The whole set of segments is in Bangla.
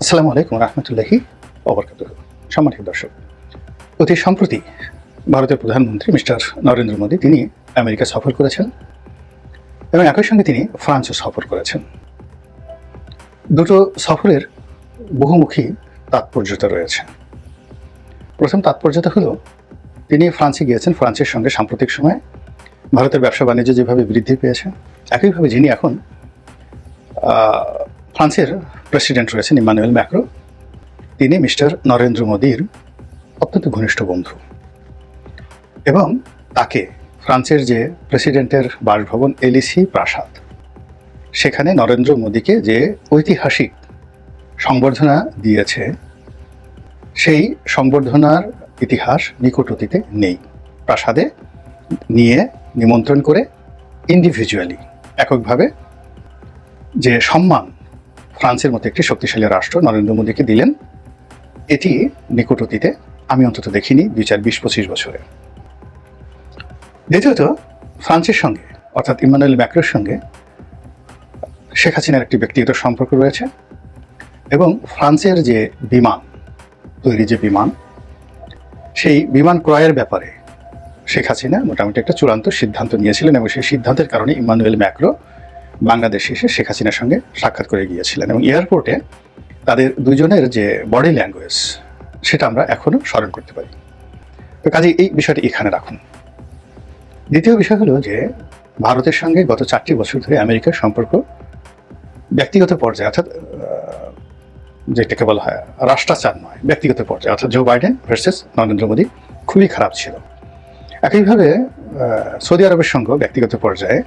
আসসালামু আলাইকুম রহমতুল্লাহি ওবরকাতুহ। সম্মানিত দর্শক, অতি সম্প্রতি ভারতের প্রধানমন্ত্রী মিস্টার নরেন্দ্র মোদী তিনি আমেরিকা সফর করেছেন এবং একই সঙ্গে তিনি ফ্রান্সও সফর করেছেন। দুটো সফরের বহুমুখী তাৎপর্যতা রয়েছে। প্রথম তাৎপর্যতা হলো তিনি ফ্রান্সে গিয়েছেন, ফ্রান্সের সঙ্গে সাম্প্রতিক সময়ে ভারতের ব্যবসা বাণিজ্য যেভাবে বৃদ্ধি পেয়েছে, একইভাবে যিনি এখন ফ্রান্সের প্রেসিডেন্ট রয়েছেন ইমানুয়েল ম্যাক্রো, তিনি মিস্টার নরেন্দ্র মোদীর অত্যন্ত ঘনিষ্ঠ বন্ধু এবং তাকে ফ্রান্সের যে প্রেসিডেন্টের বাসভবন এলিসি প্রাসাদ, সেখানে নরেন্দ্র মোদীকে যে ঐতিহাসিক সংবর্ধনা দিয়েছে, সেই সংবর্ধনার ইতিহাস নিকট অতীতে নেই। প্রাসাদে নিয়ে নিমন্ত্রণ করে ইন্ডিভিজুয়ালি এককভাবে যে সম্মান ফ্রান্সের মতো একটি শক্তিশালী রাষ্ট্র নরেন্দ্র মোদীকে দিলেন, এটি নিকট অতীতে আমি অন্তত দেখিনি 20-25 বছরে। দ্বিতীয়ত, ফ্রান্সের সঙ্গে অর্থাৎ ইমানুয়েল ম্যাক্রোর সঙ্গে শেখ হাসিনার একটি ব্যক্তিগত সম্পর্ক রয়েছে এবং ফ্রান্সের যে বিমান তৈরি, যে বিমান, সেই বিমান ক্রয়ের ব্যাপারে শেখ হাসিনা মোটামুটি একটা চূড়ান্ত সিদ্ধান্ত নিয়েছিলেন এবং সেই সিদ্ধান্তের কারণে ইমানুয়েল ম্যাক্রো বাংলাদেশে এসে শেখ হাসিনার সঙ্গে সাক্ষাৎ করে গিয়েছিলেন এবং এয়ারপোর্টে তাদের দুজনের যে বডি ল্যাঙ্গুয়েজ, সেটা আমরা এখনও স্মরণ করতে পারি। তো কাজে এই বিষয়টি এখানে রাখুন। দ্বিতীয় বিষয় হলো যে ভারতের সঙ্গে গত 4টি বছর ধরে আমেরিকার সম্পর্ক ব্যক্তিগত পর্যায়ে, অর্থাৎ যেটাকে বলা হয় রাষ্ট্রাচার নয়, ব্যক্তিগত পর্যায়ে, অর্থাৎ Joe Biden versus Narendra Modi খুবই খারাপ ছিল। একইভাবে সৌদি আরবের সঙ্গেও ব্যক্তিগত পর্যায়ে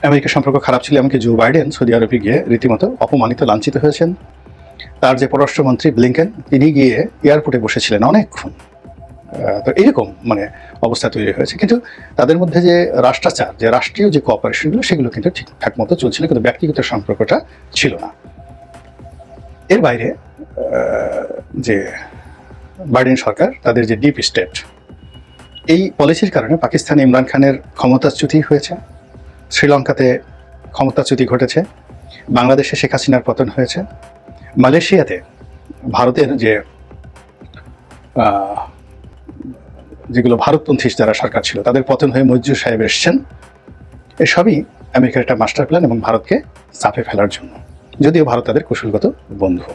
আমেরিকার সম্পর্ক খারাপ ছিল, এমনকি জো বাইডেন সৌদি আরবে গিয়ে রীতিমতো অপমানিত, লাঞ্ছিত হয়েছেন। তার যে পররাষ্ট্রমন্ত্রী ব্লিংকেন, তিনি গিয়ে এয়ারপোর্টে বসেছিলেন অনেকক্ষণ। তো এইরকম অবস্থা তৈরি হয়েছে, কিন্তু তাদের মধ্যে যে রাষ্ট্রাচার, যে রাষ্ট্রীয় যে কোঅপারেশনগুলো, সেগুলো কিন্তু ঠিকঠাক মতো চলছিল, কিন্তু ব্যক্তিগত সম্পর্কটা ছিল না। এর বাইরে যে বাইডেন সরকার, তাদের যে ডিপ স্টেট, এই পলিসির কারণে পাকিস্তানে ইমরান খানের ক্ষমতাচ্যুতি হয়েছে, শ্রীলঙ্কাতে ক্ষমতাচ্যুতি ঘটেছে, বাংলাদেশে শেখ হাসিনার পতন হয়েছে, মালয়েশিয়াতে ভারতের যেগুলো ভারতপন্থী যারা সরকার ছিল, তাদের পতন হয়ে মঞ্জুর সাহেব এসছেন। এসবই আমেরিকার একটা মাস্টার প্ল্যান এবং ভারতকে চাপে ফেলার জন্য, যদিও ভারত তাদের কৌশলগত বন্ধু।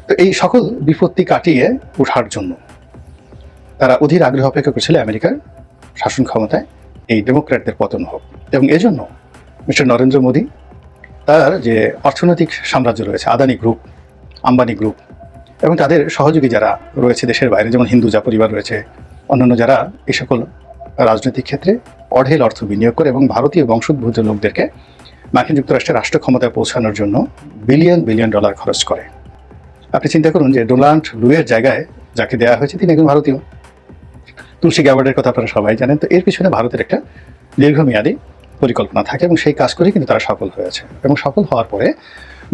তো এই সকল বিপত্তি কাটিয়ে ওঠার জন্য তারা অধীর আগ্রহ অপেক্ষা করছিল আমেরিকার শাসন ক্ষমতায় এই ডেমোক্র্যাটদের পতন হোক, এবং এজন্য মিস্টার নরেন্দ্র মোদী তার যে অর্থনৈতিক সাম্রাজ্য রয়েছে, আদানি গ্রুপ, আম্বানি গ্রুপ এবং তাদের সহযোগী যারা রয়েছে দেশের বাইরে, যেমন হিন্দুজা পরিবার রয়েছে, অন্যান্য যারা এই সকল রাজনৈতিক ক্ষেত্রে অঢেল অর্থ বিনিয়োগ করে এবং ভারতীয় বংশোদ্ভূত লোকদেরকে মার্কিন যুক্তরাষ্ট্রের রাষ্ট্র ক্ষমতায় পৌঁছানোর জন্য বিলিয়ন বিলিয়ন ডলার খরচ করে। আপনি চিন্তা করুন যে ডোনাল্ড লুয়ের জায়গায় যাকে দেওয়া হয়েছে, তিনি একজন ভারতীয়। তুলসী গ্যাবার্ডের কথা আপনারা সবাই জানেন। তো এর পিছনে ভারতের একটা দীর্ঘমেয়াদী পরিকল্পনা থাকে এবং সেই কাজ করে কিন্তু তারা সফল হয়েছে। এবং সফল হওয়ার পরে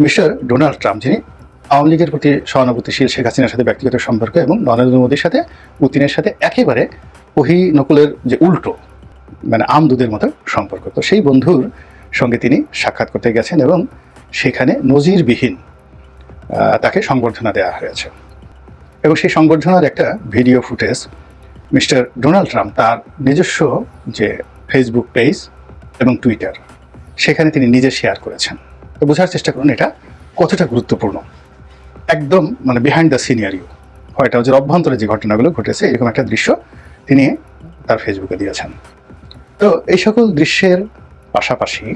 মিস্টার ডোনাল্ড ট্রাম্প, যিনি আওয়ামী লীগের প্রতি সহানুভূতিশীল, শেখ হাসিনার সাথে ব্যক্তিগত সম্পর্ক এবং নরেন্দ্র মোদীর সাথে, পুতিনের সাথে একেবারে ওহি নকুলের যে উল্টো, আম দুধের মতো সম্পর্ক, তো সেই বন্ধুর সঙ্গে তিনি সাক্ষাৎ করতে গেছেন এবং সেখানে নজিরবিহীন তাকে সংবর্ধনা দেওয়া হয়েছে। এবং সেই সংবর্ধনার একটা video footage mister Donald Trump তার নিজস্ব যে ফেসবুক পেজ এবং টুইটার, সেখানে তিনি নিজে শেয়ার করেছেন। তো বোঝার চেষ্টা করুন এটা কতটা গুরুত্বপূর্ণ। একদম বিহাইন্ড দ্য সিনারিও, হোয়াইট হাউসের অভ্যন্তরে যে ঘটনাগুলো ঘটেছে, এরকম একটা দৃশ্য তিনি তার ফেসবুকে দিয়েছেন। তো এই সকল দৃশ্যের পাশাপাশি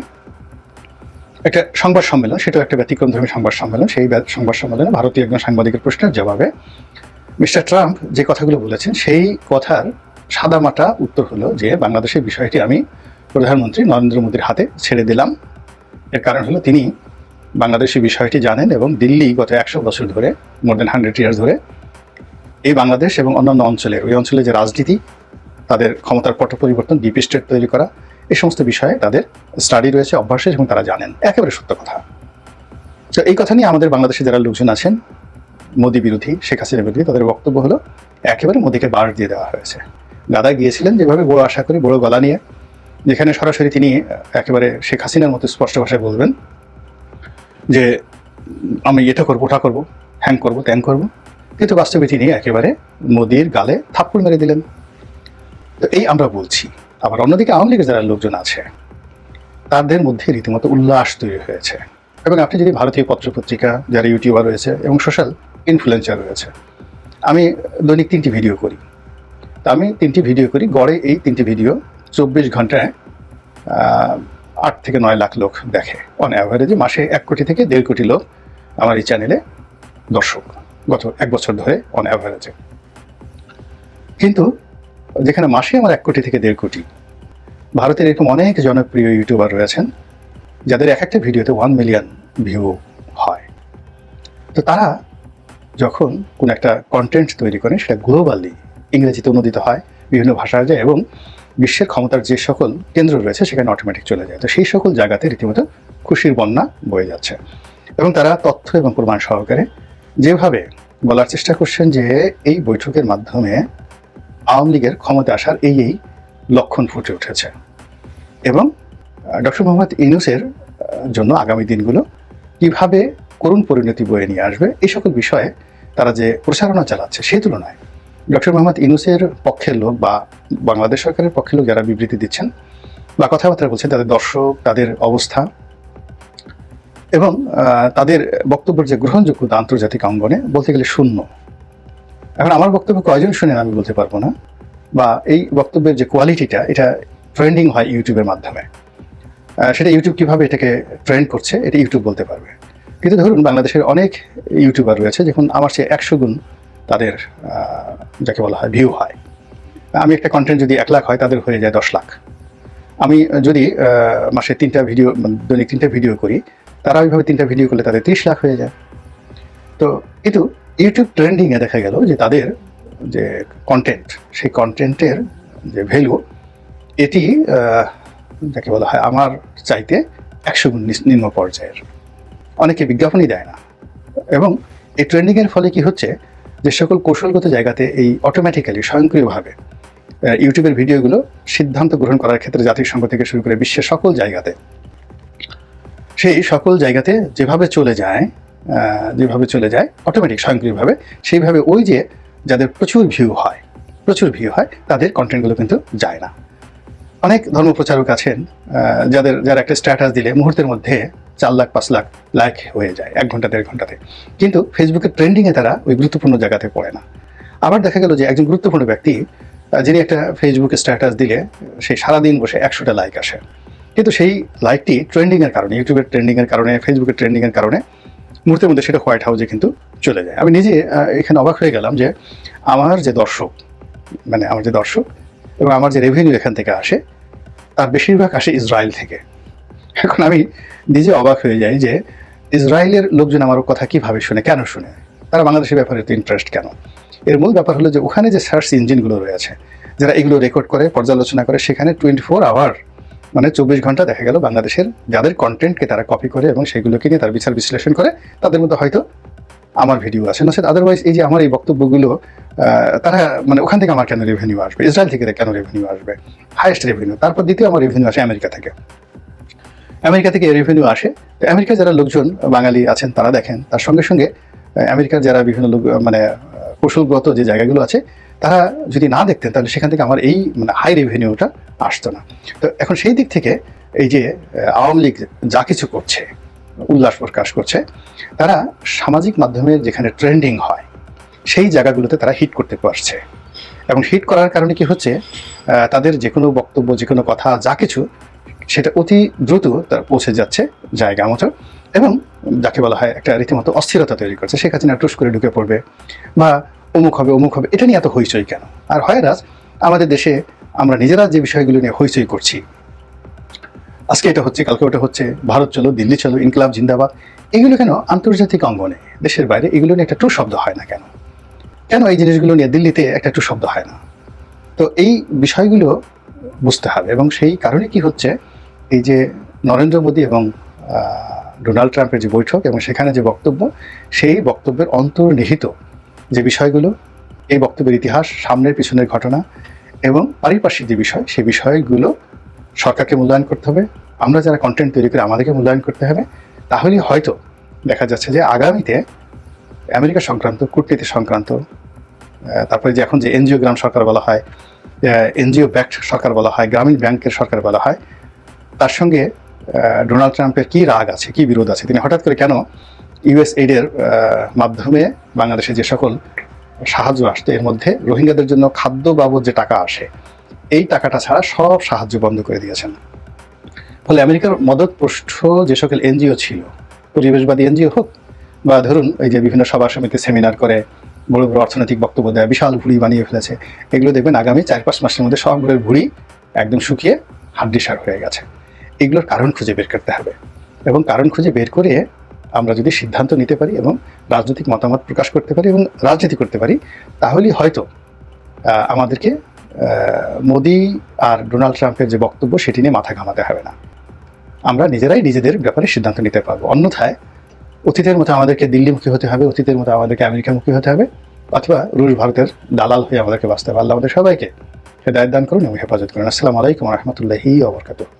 একটা সংবাদ সম্মেলন, সেটাও একটা ব্যতিক্রমধর্মী সংবাদ সম্মেলন। সেই সংবাদ সম্মেলনে ভারতীয় একজন সাংবাদিকের প্রশ্নের জবাবে মিস্টার ট্রাম্প যে কথাগুলো বলেছেন, সেই কথার সাদামাটা উত্তর হলো যে বাংলাদেশের বিষয়টি আমি প্রধানমন্ত্রী নরেন্দ্র মোদীর হাতে ছেড়ে দিলাম। এর কারণ হলো তিনি বাংলাদেশের বিষয়টি জানেন এবং দিল্লি গত 100 বছর ধরে, মোর দেন 100 ইয়ার্স ধরে, এই বাংলাদেশ এবং অন্যান্য অঞ্চলে, ওই অঞ্চলে যে রাজনীতি, তাদের ক্ষমতার পট পরিবর্তন, ডিপ স্টেট তৈরি করা, এই সমস্ত বিষয়ে তাদের স্টাডি রয়েছে, অভ্যাস এবং তারা জানেন। একেবারে সত্য কথা। তো এই কথা নিয়ে আমাদের বাংলাদেশে যারা লোকজন আছেন মোদী বিরোধী, শেখ হাসিনা বিরোধী, তাদের বক্তব্য হলো একেবারে মোদীকে বার দিয়ে দেওয়া হয়েছে। গাদা গিয়েছিলেন যেভাবে বড় আশা করি, বড় গলা নিয়ে, যেখানে সরাসরি তিনি একেবারে শেখ হাসিনার মতো স্পষ্ট ভাষায় বলবেন যে আমি এটা করবো, ওটা করবো, হ্যাং করবো, ত্যাং করবো, কিন্তু বাস্তবে তিনি একেবারে মোদির গালে থাপ্পড় মেরে দিলেন। তো এই আমরা বলছি। আবার অন্যদিকে আওয়ামী লীগের যারা লোকজন আছে তাদের মধ্যে রীতিমতো উল্লাস তৈরি হয়েছে। এবং আপনি যদি ভারতীয় পত্রপত্রিকা, যারা ইউটিউবার রয়েছে এবং সোশ্যাল ইনফ্লুয়েন্সার রয়েছে, আমি দৈনিক 3টি ভিডিও করি। তা আমি 3টি ভিডিও করি, গড়ে এই 3টি ভিডিও 24 ঘন্টায় 8 থেকে 9 লাখ লোক দেখে। অন অ্যাভারেজে মাসে 1 কোটি থেকে 1.5 কোটি লোক আমার এই চ্যানেলে দর্শক, গত 1 বছর ধরে অন অ্যাভারেজে। কিন্তু যেখানে মাসে আমার 1 কোটি থেকে 1.5 কোটি, ভারতের এরকম অনেক জনপ্রিয় ইউটিউবার রয়েছেন যাদের এক একটা ভিডিওতে 1 মিলিয়ন ভিউ হয়। তো তারা যখন কোনো একটা কন্টেন্ট তৈরি করেন, সেটা গ্লোবালি ইংরেজিতে অনুদিত হয়, বিভিন্ন ভাষায় যায় এবং বিশ্বের ক্ষমতার যে সকল কেন্দ্র রয়েছে সেখানে অটোমেটিক চলে যায়। তো সেই সকল জায়গাতে রীতিমতো খুশির বন্যা বয়ে যাচ্ছে। এবং তারা তথ্য এবং প্রমাণ সহকারে যেভাবে বলার চেষ্টা করছেন যে এই বৈঠকের মাধ্যমে আওয়ামী লীগের ক্ষমতা আসার এই লক্ষণ ফুটে উঠেছে এবং ডক্টর মোহাম্মদ ইউনূসের জন্য আগামী দিনগুলো কিভাবে করুণ পরিণতি বয়ে নিয়ে আসবে, এই সকল বিষয়ে তারা যে প্রচারণা চালাচ্ছে, সেই তুলনায় ডক্টর মোহাম্মদ ইউনূসের পক্ষের লোক বা বাংলাদেশ সরকারের পক্ষের লোক যারা বিবৃতি দিচ্ছেন বা কথাবার্তা বলছেন, তাদের দর্শক, তাদের অবস্থা এবং তাদের বক্তব্যের যে গ্রহণযোগ্যতা আন্তর্জাতিক অঙ্গনে বলতে গেলে শূন্য। এখন আমার বক্তব্য কয়জন শুনেন আমি বলতে পারবো না, বা এই বক্তব্যের যে কোয়ালিটিটা, এটা ট্রেন্ডিং হয় ইউটিউবের মাধ্যমে, সেটা ইউটিউব কীভাবে এটাকে ট্রেন্ড করছে এটা ইউটিউব বলতে পারবে। কিন্তু ধরুন বাংলাদেশের অনেক ইউটিউবার রয়েছে যখন আমার চেয়ে 100 গুণ তাদের যাকে বলা হয় ভিউ হয়। আমি একটা কন্টেন্ট যদি 1 লাখ হয়, তাদের হয়ে যায় 10 লাখ। আমি যদি মাসে 3টা ভিডিও, দৈনিক 3টা ভিডিও করি, তারা ওইভাবে 3টা ভিডিও করলে তাদের 30 লাখ হয়ে যায়। তো কিন্তু ইউটিউব ট্রেন্ডিংয়ে দেখা গেল যে তাদের যে কন্টেন্ট, সেই কন্টেন্টের যে ভ্যালু, এটি যাকে বলা হয় আমার চাইতে 100 গুণ নিম্ন পর্যায়ের। অনেকে বিজ্ঞাপনই দেয় না। এবং এই ট্রেন্ডিংয়ের ফলে কি হচ্ছে, যে সকল কৌশলগত জায়গাতে এই অটোমেটিক্যালি স্বয়ংক্রিয়ভাবে ইউটিউবের ভিডিওগুলো সিদ্ধান্ত গ্রহণ করার ক্ষেত্রে জাতিসংঘ থেকে শুরু করে বিশ্বের সকল জায়গাতে, সেই সকল জায়গাতে যেভাবে চলে যায় অটোমেটিক স্বয়ংক্রিয়ভাবে, সেইভাবে ওই যে যাদের প্রচুর ভিউ হয় তাদের কন্টেন্টগুলো কিন্তু যায় না। অনেক ধর্মপ্রচারক আছেন যারা একটা স্ট্যাটাস দিলে মুহূর্তের মধ্যে 4 লাখ 5 লাখ লাইক হয়ে যায় 1 ঘন্টা 1.5 ঘন্টাতে, কিন্তু ফেসবুকের ট্রেন্ডিংয়ে তারা ওই গুরুত্বপূর্ণ জায়গাতে পড়ে না। আবার দেখা গেল যে একজন গুরুত্বপূর্ণ ব্যক্তি যিনি একটা ফেসবুকে স্ট্যাটাস দিলে সেই সারাদিন বসে 100টা লাইক আসে, কিন্তু সেই লাইকটি ট্রেন্ডিংয়ের কারণে, ইউটিউবের ট্রেন্ডিংয়ের কারণে, ফেসবুকের ট্রেন্ডিংয়ের কারণে মুহূর্তের মধ্যে সেটা হোয়াইট হাউসে কিন্তু চলে যায়। আমি নিজে এখানে অবাক হয়ে গেলাম যে আমার যে দর্শক এবং আমার যে রেভিনিউ এখান থেকে আসে, তার বেশিরভাগ আসে ইসরায়েল থেকে। এখন আমি নিজে অবাক হয়ে যাই যে ইসরায়েলের লোকজন আমার কথা কিভাবে শুনে, কেন শুনে, তারা বাংলাদেশের ব্যাপারে তো ইন্টারেস্ট কেন? এর মূল ব্যাপার হলো যে ওখানে যে সার্চ ইঞ্জিনগুলো রয়েছে, যারা এগুলো রেকর্ড করে, পর্যালোচনা করে, সেখানে 24 আওয়ার মানে 24 ঘন্টা দেখা গেল বাংলাদেশের যাদের কন্টেন্টকে তারা কপি করে এবং সেগুলোকে নিয়ে তার বিচার বিশ্লেষণ করে, তাদের মধ্যে হয়তো আমার ভিডিও আছে না। আদারওয়াইজ এই যে আমার এই বক্তব্যগুলো, তারা মানে ওখান থেকে আমার কেন রেভিনিউ আসবে, ইসরায়েল থেকে কেন রেভিনিউ আসবে? হাইয়েস্ট রেভিনিউ, তারপর দ্বিতীয় আমার রেভিনিউ আসে আমেরিকা থেকে। রেভিনিউ আসে। তো আমেরিকার যারা লোকজন বাঙালি আছেন তারা দেখেন, তার সঙ্গে সঙ্গে আমেরিকার যারা বিভিন্ন লোক মানে কৌশলগত যে জায়গাগুলো আছে, তারা যদি না দেখতেন তাহলে সেখান থেকে আমার এই মানে হাই রেভিনিউটা আসতো না। তো এখন সেই দিক থেকে এই যে আওয়ামী লীগ যা কিছু করছে, উল্লাস প্রকাশ করছে, তারা সামাজিক মাধ্যমে যেখানে ট্রেন্ডিং হয় সেই জায়গাগুলোতে তারা হিট করতে পারছে। এবং হিট করার কারণে কি হচ্ছে, তাদের যে কোনো বক্তব্য, যে কোনো কথা, যা কিছু, সেটা অতি দ্রুত তার পৌঁছে যাচ্ছে জায়গা মতো, এবং যাকে বলা হয় একটা রীতিমতো অস্থিরতা তৈরি করছে। শেখ হাসিনা টুস করে ঢুকে পড়বে বা অমুক হবে, এটা নিয়ে এত হইচই কেন? আর হয় রাজ, আমাদের দেশে আমরা নিজেরা যে বিষয়গুলো নিয়ে হইচই করছি, আজকে এটা হচ্ছে, কালকে ওটা হচ্ছে, ভারত চলো, দিল্লি চলো, ইনকলাব জিন্দাবাদ, এগুলো কেন আন্তর্জাতিক অঙ্গনে, দেশের বাইরে এগুলো নিয়ে একটা টু শব্দ হয় না কেন? কেন এই জিনিসগুলো নিয়ে দিল্লিতে একটা টু শব্দ হয় না? তো এই বিষয়গুলো বুঝতে হবে। এবং সেই কারণে কি হচ্ছে, এই যে নরেন্দ্র মোদী এবং ডোনাল্ড ট্রাম্পের যে বৈঠক এবং সেখানে যে বক্তব্য, সেই বক্তব্যের অন্তর্নিহিত যে বিষয়গুলো, এই বক্তব্যের ইতিহাস, সামনের পিছনের ঘটনা এবং পারিপার্শ্বিক যে বিষয়, সেই বিষয়গুলো সরকারকে মূল্যায়ন করতে হবে। আমরা যারা কন্টেন্ট তৈরি করি আমাদেরকে মূল্যায়ন করতে হবে। তাহলেই হয়তো দেখা যাচ্ছে যে আগামীতে আমেরিকা সংক্রান্ত, কূটনীতি সংক্রান্ত, তারপরে যে এখন যে এনজিও গ্রাম সরকার বলা হয়, এনজিও ব্যাক্ট সরকার বলা হয়, গ্রামীণ ব্যাংকের সরকার বলা হয়, তার সঙ্গে ডোনাল্ড ট্রাম্পের কী রাগ আছে, কী বিরোধ আছে, তিনি হঠাৎ করে কেন ইউএসএইডের মাধ্যমে বাংলাদেশে যে সকল সাহায্য আসতো এর মধ্যে রোহিঙ্গাদের জন্য খাদ্য বাবদ যে টাকা আসে এই টাকাটা ছাড়া সব সাহায্য বন্ধ করে দিয়েছেন। ফলে আমেরিকার মদতপুষ্ট যে সকল এনজিও ছিল, পরিবেশবাদী এনজিও হোক বা ধরুন এই যে বিভিন্ন সভা সমিতি সেমিনার করে বড় বড় অর্থনৈতিক বক্তব্য দেয়, বিশাল ভুঁড়ি বানিয়ে ফেলেছে, এগুলো দেখবেন আগামী 4-5 মাসের মধ্যে সবগুলোর ভুঁড়ি একদম শুকিয়ে হাড্ডিসার হয়ে গেছে। এগুলোর কারণ খুঁজে বের করতে হবে এবং কারণ খুঁজে বের করে আমরা যদি সিদ্ধান্ত নিতে পারি এবং রাজনৈতিক মতামত প্রকাশ করতে পারি এবং রাজনীতি করতে পারি, তাহলেই হয়তো আমাদেরকে মোদি আর ডোনাল্ড ট্রাম্পের যে বক্তব্য সেটি নিয়ে মাথা ঘামাতে হবে না। আমরা নিজেরাই নিজেদের ব্যাপারে সিদ্ধান্ত নিতে পারবো। অন্যথায় অতীতের মতো আমাদেরকে দিল্লিমুখী হতে হবে, অতীতের মতো আমাদেরকে আমেরিকামুখী হতে হবে, অথবা রুশ ভারতের দালাল হয়ে আমাদেরকে বাঁচতে হবে। আল্লাহ আমাদের সবাইকে হেদায়েত দান করুন এবং হেফাজত করুন। আসসালামু আলাইকুম ওয়া রাহমাতুল্লাহি ওয়া বারাকাতুহু।